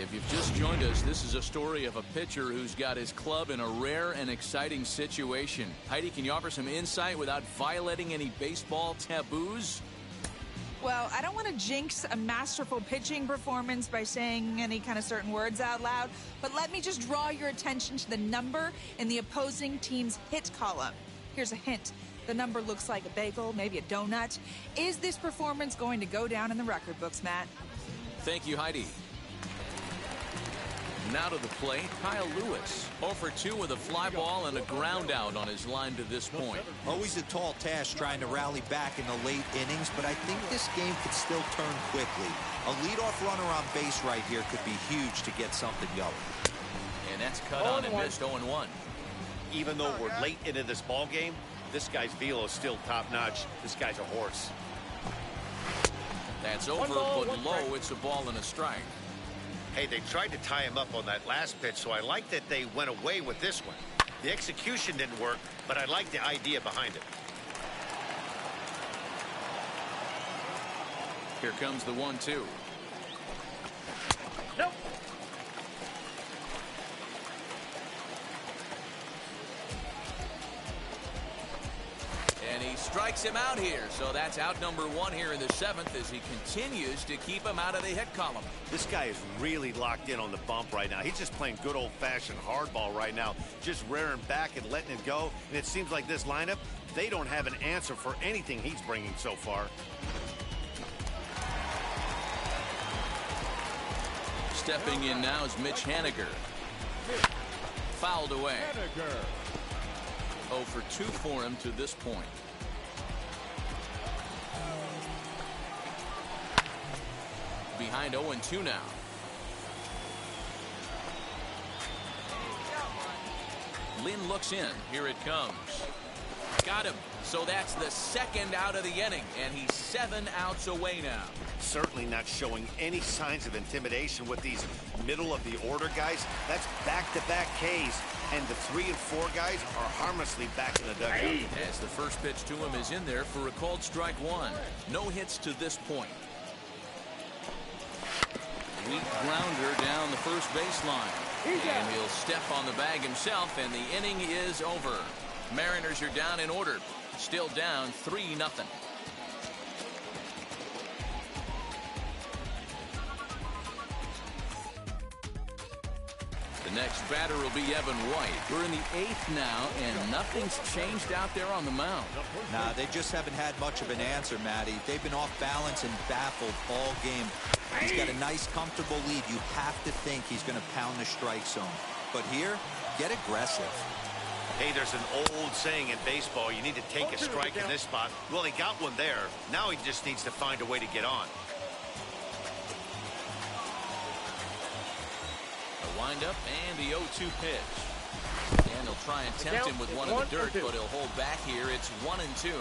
If you've just joined us, this is a story of a pitcher who's got his club in a rare and exciting situation. Heidi, can you offer some insight without violating any baseball taboos? Well, I don't want to jinx a masterful pitching performance by saying any kind of certain words out loud, but let me just draw your attention to the number in the opposing team's hit column. Here's a hint. The number looks like a bagel, maybe a donut. Is this performance going to go down in the record books, Matt? Thank you, Heidi. Now to the plate, Kyle Lewis. 0 for 2 with a fly ball and a ground out on his line to this point. Always a tall task trying to rally back in the late innings, but I think this game could still turn quickly. A leadoff runner on base right here could be huge to get something going. And that's cut on and missed 0-1. Even though we're late into this ball game, this guy's velo is still top-notch. This guy's a horse. That's over, but low. It's a ball and a strike. Hey, they tried to tie him up on that last pitch, so I like that they went away with this one. The execution didn't work, but I like the idea behind it. Here comes the 1-2. Nope. And he strikes him out here, so that's out number 1 here in the 7th as he continues to keep him out of the hit column. This guy is really locked in on the bump right now. He's just playing good old-fashioned hardball right now, just rearing back and letting it go. And it seems like this lineup, they don't have an answer for anything he's bringing so far. Stepping in now is Mitch Haniger. Fouled away. 0 for 2 for him to this point. Behind 0-2 now. Lynn looks in. Here it comes. Got him. So that's the second out of the inning, and he's 7 outs away now. Certainly not showing any signs of intimidation with these middle-of-the-order guys. That's back-to-back Ks, and the 3 and 4 guys are harmlessly back in the dugout. As the first pitch to him is in there for a called strike 1. No hits to this point. Weak grounder down the first baseline. And he'll step on the bag himself, and the inning is over. Mariners are down in order. Still down 3-0. The next batter will be Evan White. We're in the 8th now, and nothing's changed out there on the mound. Nah, they just haven't had much of an answer, Matty. They've been off balance and baffled all game. He's got a nice, comfortable lead. You have to think he's going to pound the strike zone. But here, get aggressive. Hey, there's an old saying in baseball, you need to take a strike in this spot. Well, he got one there. Now he just needs to find a way to get on. The windup and the 0-2 pitch. And he'll try and tempt him with one in the dirt, but he'll hold back here. It's 1-2.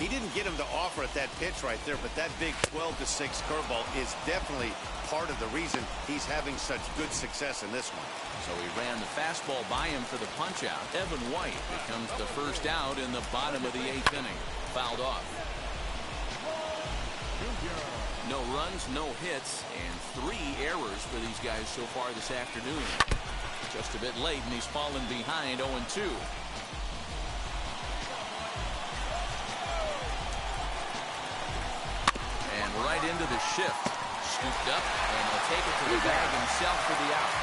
He didn't get him to offer at that pitch right there, but that big 12-6 curveball is definitely part of the reason he's having such good success in this one. So he ran the fastball by him for the punch-out. Evan White becomes the first out in the bottom of the 8th inning. Fouled off. No runs, no hits, and 3 errors for these guys so far this afternoon. Just a bit late, and he's fallen behind 0-2. And right into the shift. Scooped up, and he'll take it to the bag himself for the out.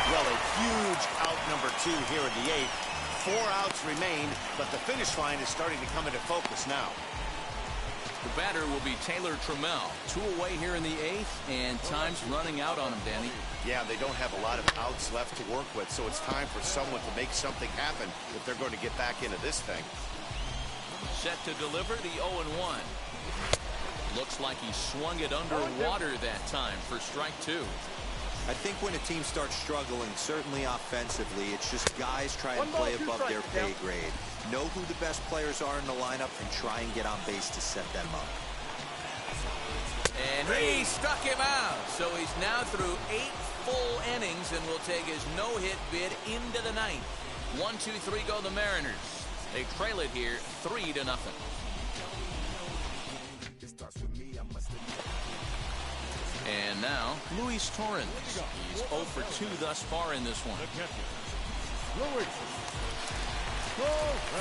Well, a huge out number 2 here in the 8th. 4 outs remain, but the finish line is starting to come into focus now. The batter will be Taylor Trammell. 2 away here in the 8th, and time's running out on him, Danny. Yeah, they don't have a lot of outs left to work with, so it's time for someone to make something happen if they're going to get back into this thing. Set to deliver the 0-1. Looks like he swung it underwater that time for strike 2. I think when a team starts struggling, certainly offensively, it's just guys trying to play above their pay grade. Know who the best players are in the lineup and try and get on base to set them up. And he struck him out. So he's now through 8 full innings and will take his no-hit bid into the 9th. 1-2-3 go the Mariners. They trail it here 3-0. And And now, Luis Torrens. He's 0 for 2 thus far in this one.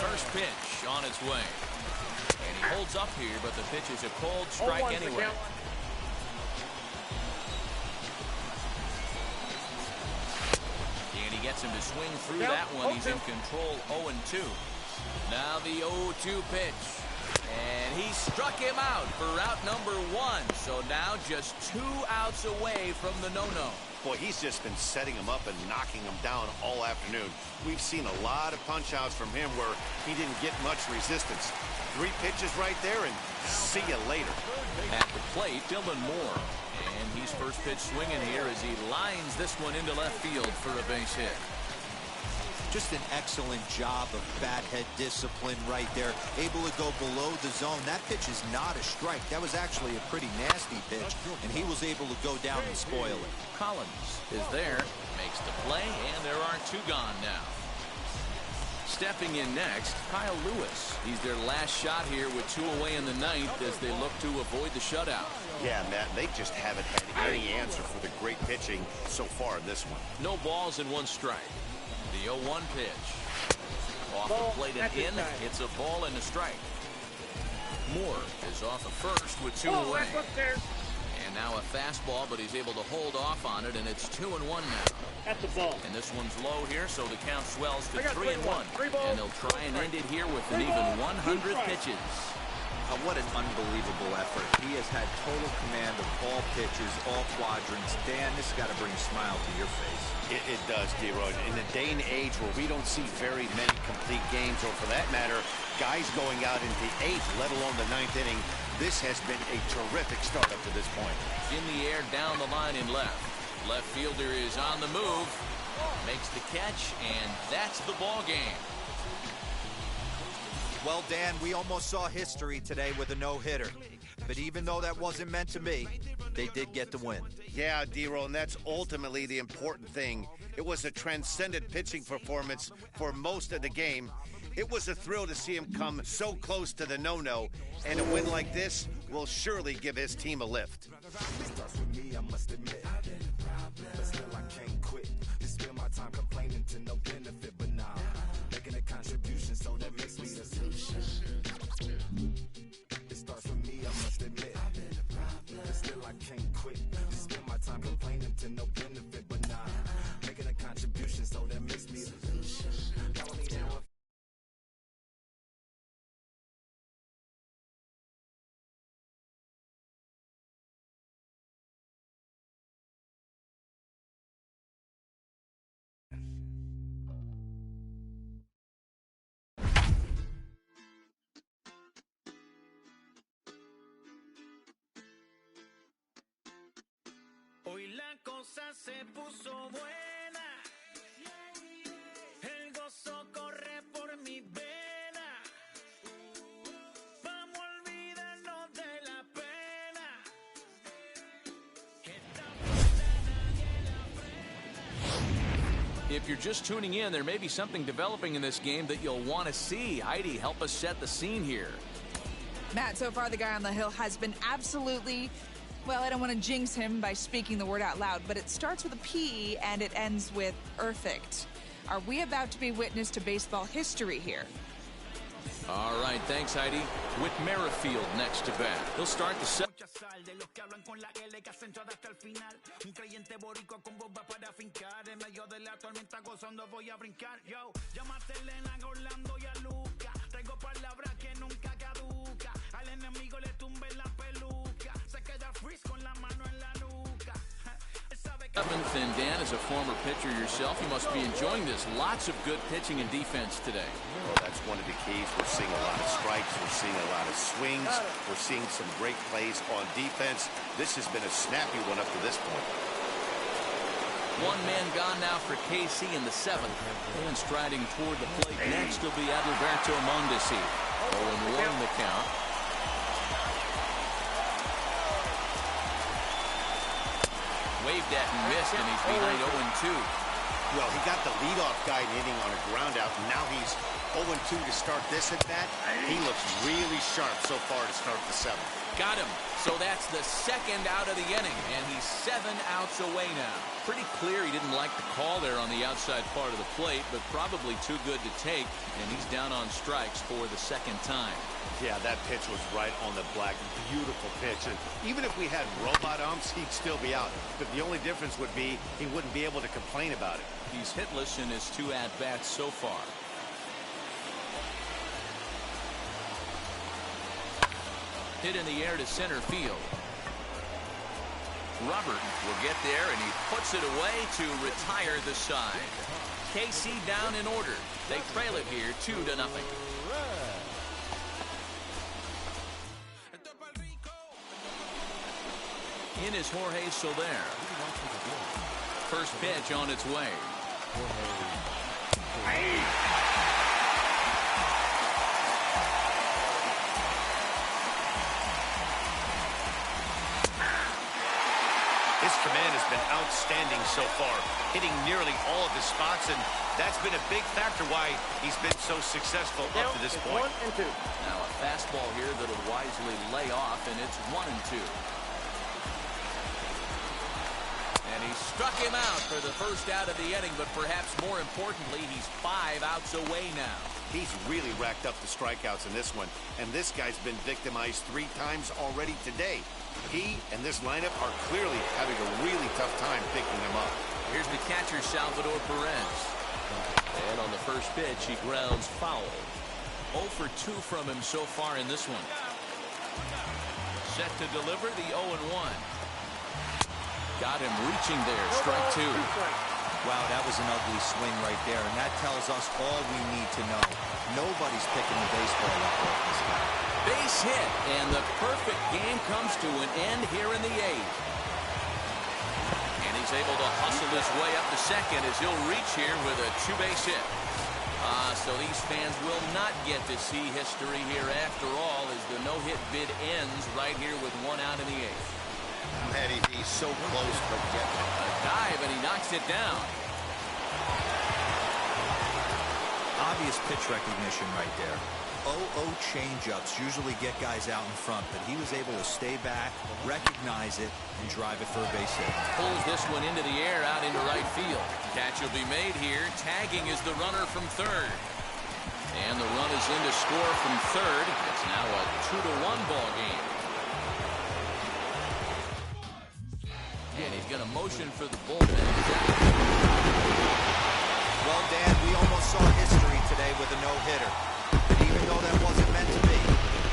First pitch on its way. And he holds up here, but the pitch is a cold strike anyway. And he gets him to swing through that one. He's in control, 0-2. Now the 0-2 pitch. And he struck him out for out number 1. So now just 2 outs away from the no-no. Boy, he's just been setting him up and knocking him down all afternoon. We've seen a lot of punch-outs from him where he didn't get much resistance. 3 pitches right there, and see you later. At the plate, Dylan Moore. And he's first pitch swinging here as he lines this one into left field for a base hit. Just an excellent job of bat head discipline right there. Able to go below the zone. That pitch is not a strike. That was actually a pretty nasty pitch, and he was able to go down and spoil it. Collins is there, makes the play, and there are 2 gone now. Stepping in next, Kyle Lewis. He's their last shot here with 2 away in the 9th as they look to avoid the shutout. Yeah, Matt, they just haven't had any answer for the great pitching so far in this one. No balls and 1 strike. The 0-1 pitch. Off the plate and in. It's a ball and a strike. Moore is off of first with 2 away. And now a fastball, but he's able to hold off on it, and it's 2-1 now. That's a ball. And this one's low here, so the count swells to 3-1. And they'll try and end it here with an even 100 pitches. What an unbelievable effort. He has had total command of all pitches, all quadrants. Dan, this has got to bring a smile to your face. It does, D-Roy. In a day and age where we don't see very many complete games, or for that matter, guys going out into the 8th, let alone the 9th inning, this has been a terrific start up to this point. In the air, down the line in left. Left fielder is on the move. Makes the catch, and that's the ball game. Well, Dan, we almost saw history today with a no-hitter. But even though that wasn't meant to be, they did get the win. Yeah, D-Roll, and that's ultimately the important thing. It was a transcendent pitching performance for most of the game. It was a thrill to see him come so close to the no-no, and a win like this will surely give his team a lift. Hoy la cosa se puso buena, el gozo corre por mi vena, vamos a olvidarnos de la pena, esta vuelta nadie la frena. If you're just tuning in, there may be something developing in this game that you'll want to see. Heidi, help us set the scene here. Matt, so far the guy on the hill has been absolutely... Well, I don't want to jinx him by speaking the word out loud, but it starts with a P and it ends with perfect. Are we about to be witness to baseball history here? All right, thanks, Heidi. Whit Merrifield next to bat. He'll start the set. And Dan, as a former pitcher yourself, you must be enjoying this. Lots of good pitching and defense today. Well, that's one of the keys. We're seeing a lot of strikes. We're seeing a lot of swings. We're seeing some great plays on defense. This has been a snappy one up to this point. 1 man gone now for KC in the 7th. And striding toward the plate next will be Adalberto Mondesi. 0-1 the count. Waved at and missed, and he's behind 0-2. Well, he got the leadoff guy hitting on a ground out. Now he's 0-2 to start this at bat. He looks really sharp so far to start the 7th. Got him. So that's the second out of the inning, and he's 7 outs away now. Pretty clear he didn't like the call there on the outside part of the plate, but probably too good to take, and he's down on strikes for the second time. Yeah, that pitch was right on the black. Beautiful pitch. And even if we had robot umps, he'd still be out. But the only difference would be he wouldn't be able to complain about it. He's hitless in his 2 at-bats so far. Hit in the air to center field. Robert will get there, and he puts it away to retire the side. KC down in order. They trail it here 2-0. In is Jorge Soler. First pitch on its way. His command has been outstanding so far, hitting nearly all of his spots, and that's been a big factor why he's been so successful up to this point. 1-2. Now a fastball here that'll wisely lay off, and it's 1-2. And he struck him out for the first out of the inning, but perhaps more importantly, he's 5 outs away now. He's really racked up the strikeouts in this one, and this guy's been victimized 3 times already today. He and this lineup are clearly having a really tough time picking him up. Here's the catcher, Salvador Perez. And on the first pitch, he grounds foul. 0 for 2 from him so far in this one. Set to deliver the 0-1. Got him reaching there. Strike 2. Wow, that was an ugly swing right there, and that tells us all we need to know. Nobody's picking the baseball up off this guy. Base hit, and the perfect game comes to an end here in the 8th. And he's able to hustle his way up to second as he'll reach here with a 2-base hit. So these fans will not get to see history here after all, as the no-hit bid ends right here with 1 out in the 8th. Matty, he's so close, but yet A dive, and he knocks it down. Obvious pitch recognition right there. 0-0 changeups usually get guys out in front, but he was able to stay back, recognize it, and drive it for a base hit. Pulls this one into the air out into right field. Catch will be made here. Tagging is the runner from third. And the run is in to score from third. It's now a 2-1 ball game. And he's going to motion for the bullpen. Well, Dan, we almost saw history today with a no-hitter. But even though that wasn't meant to be,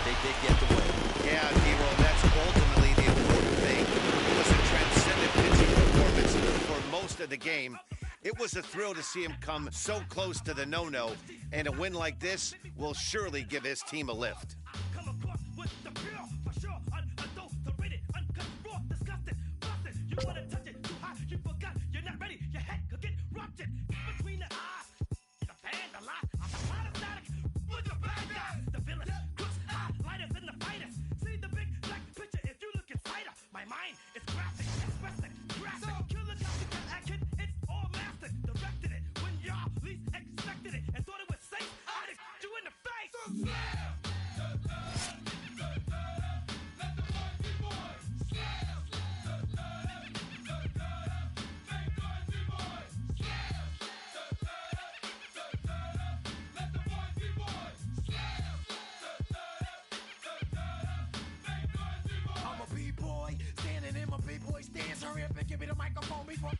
they did get the win. yeah, D-Roll, that's ultimately the important thing. It was a transcendent pitching performance for most of the game. It was a thrill to see him come so close to the no-no, and a win like this will surely give his team a lift. Come across with the pure, for sure, unadulterated, uncut, raw, disgusting, busted. You wanna touch it too hot, you forgot, you're not ready, your head could get ruptured. Between the eyes, the fan, the lie, I'm the static with the bad guys. The villains, crooks, lighters, and the fighters. See the big black picture if you look inside her. My mind is graphic, expressing, graphic. Killer copycat action, it's all mastered. Directed it when y'all least expected it and thought it was safe. I'd you in the face. I'm a B-boy, standing in my B-boy stance. Hurry up and give me the microphone before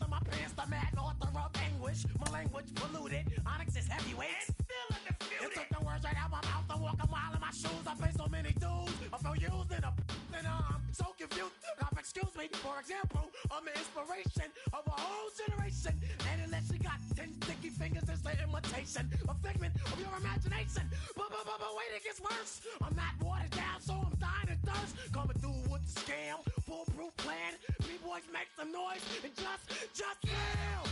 my pants. The mad author of anguish. My language polluted. Onyx is heavyweight. Still undisputed. You took the words right out my mouth. I walk a mile in my shoes. I play so many dudes. I feel used and I'm so confused. Now, excuse me. For example, I'm the inspiration of a whole generation. And unless you got 10 sticky fingers, it's the imitation. A figment of your imagination. But wait, it gets worse. I'm not watered down, so I'm dying of thirst. Coming through with the scam. Foolproof plan. B-boys make some noise and just fail.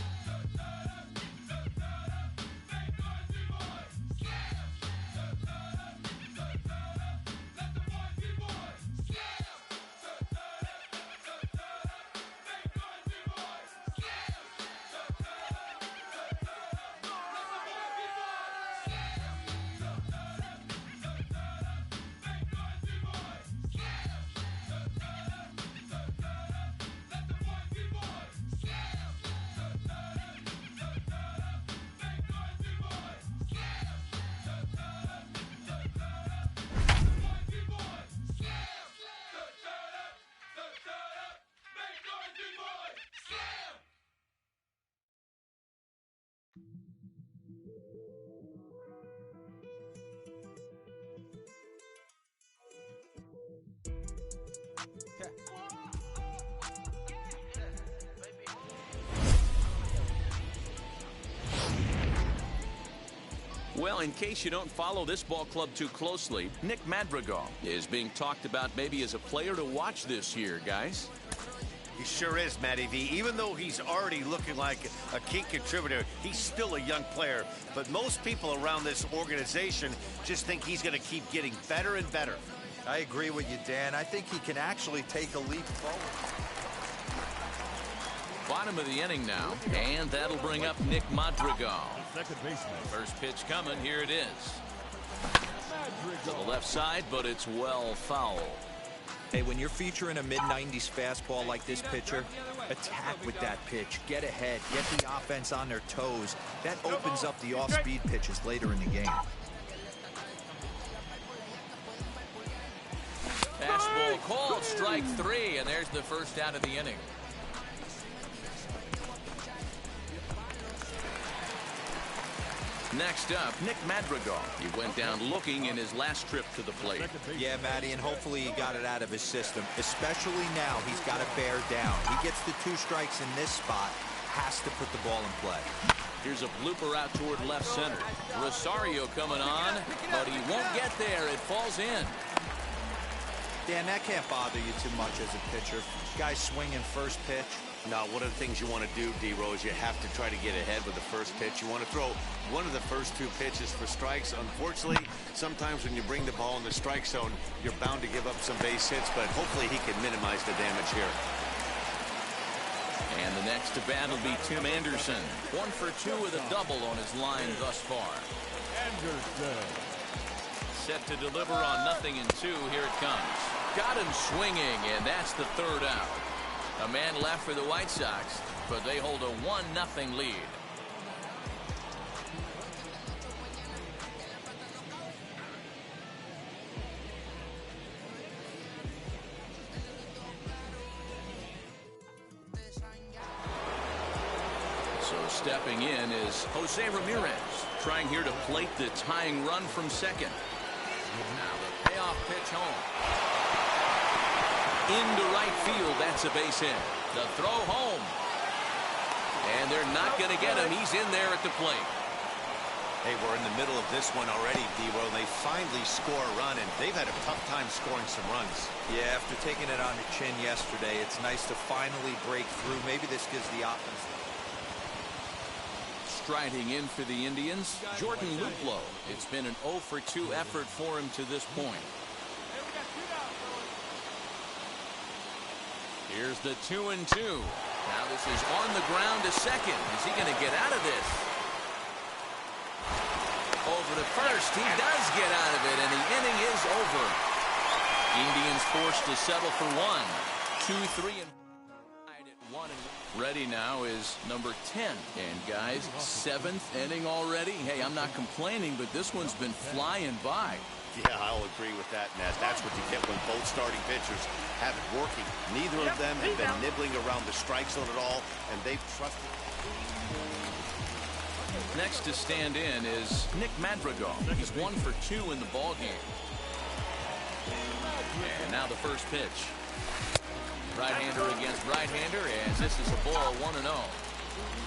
Well, in case you don't follow this ball club too closely, Nick Madrigal is being talked about maybe as a player to watch this year, guys. He sure is, Matty V. Even though he's already looking like a key contributor, he's still a young player. But most people around this organization just think he's going to keep getting better and better. I agree with you, Dan. I think he can actually take a leap forward. Bottom of the inning now, and that'll bring up Nick Madrigal. Second baseman. First pitch coming. Here it is. To the left side, but it's well foul. Hey, when you're featuring a mid-90s fastball like this pitcher, attack with that pitch. Get ahead. Get the offense on their toes. That opens up the off-speed pitches later in the game. Fastball called, strike 3, and there's the first out of the inning. Next up, Nick Madrigal. He went down looking in his last trip to the plate. Yeah, Matty, and hopefully he got it out of his system. Especially now, he's got to bear down. He gets the 2 strikes in this spot, has to put the ball in play. Here's a blooper out toward left center. Rosario coming on, but he won't get there. It falls in. Dan, that can't bother you too much as a pitcher. Guy swinging first pitch. Now, one of the things you want to do, D-Row, is you have to try to get ahead with the first pitch. You want to throw one of the first 2 pitches for strikes. Unfortunately, sometimes when you bring the ball in the strike zone, you're bound to give up some base hits, but hopefully he can minimize the damage here. And the next to bat will be Tim Anderson. 1 for 2 with a double on his line thus far. Anderson. Set to deliver on 0-2. Here it comes. Got him swinging, and that's the 3rd out. A man left for the White Sox, but they hold a 1-0 lead. So stepping in is Jose Ramirez, trying here to plate the tying run from second. Now the payoff pitch home. Into right field, that's a base hit. The throw home. And they're not going to get him. He's in there at the plate. Hey, we're in the middle of this one already, D-Row, and they finally score a run, and they've had a tough time scoring some runs. Yeah, after taking it on the chin yesterday, it's nice to finally break through. Maybe this gives the offense. Striding in for the Indians, Jordan Luplow. It's been an 0 for 2 effort for him to this point. Here's the 2-2. Now this is on the ground to second. Is he going to get out of this? Over to first. He does get out of it, and the inning is over. Indians forced to settle for 1. 2, 3, and at 1. Ready now is number 10. And guys, 7th inning already. Hey, I'm not complaining, but this one's been flying by. Yeah, I'll agree with that, Nat. That's what you get when both starting pitchers have it working. Neither of them have been nibbling around the strike zone at all, and they've trusted. Next to stand in is Nick Madrigal. He's 1 for 2 in the ball game. And now the first pitch. Right-hander against right-hander, as this is a ball 1-0.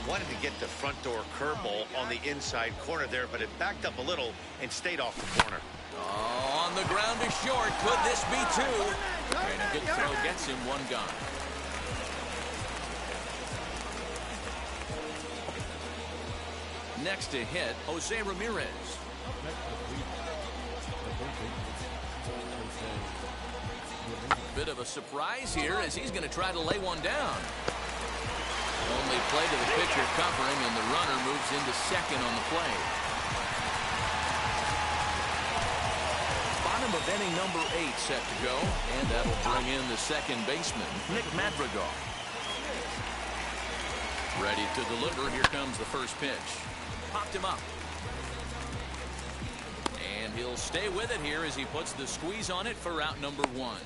Wanted to get the front door curveball on the inside corner there, but it backed up a little and stayed off the corner. Oh, on the ground to short. Could this be 2? And a good throw gets him 1 gone. Next to hit, Jose Ramirez. Bit of a surprise here as he's going to try to lay one down. Only play to the pitcher covering, and the runner moves into second on the play. Bottom of inning number 8 set to go, and that'll bring in the second baseman, Nick Madrigal. Ready to deliver. Here comes the first pitch. Popped him up. And he'll stay with it here as he puts the squeeze on it for out number 1.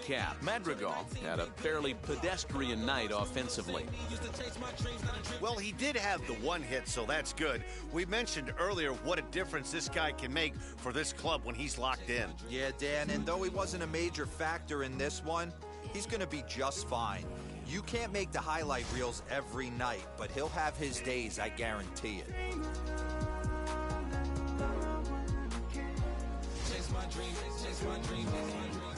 cap. Madrigal had a fairly pedestrian night offensively. Well, he did have the one hit, so that's good. We mentioned earlier what a difference this guy can make for this club when he's locked in. Yeah, Dan, and though he wasn't a major factor in this one, he's going to be just fine. You can't make the highlight reels every night, but he'll have his days, I guarantee it. Chase my dream, chase my dream, chase my dream.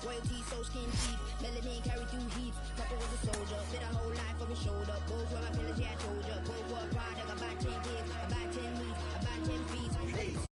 Royalty, so skin deep. Melanin carry through heat. Papa was a soldier. Did a whole life on his shoulder. Both were my pillars, yeah, I told ya. Both were a product. About 10 kids, about 10 weeks, about 10 feet.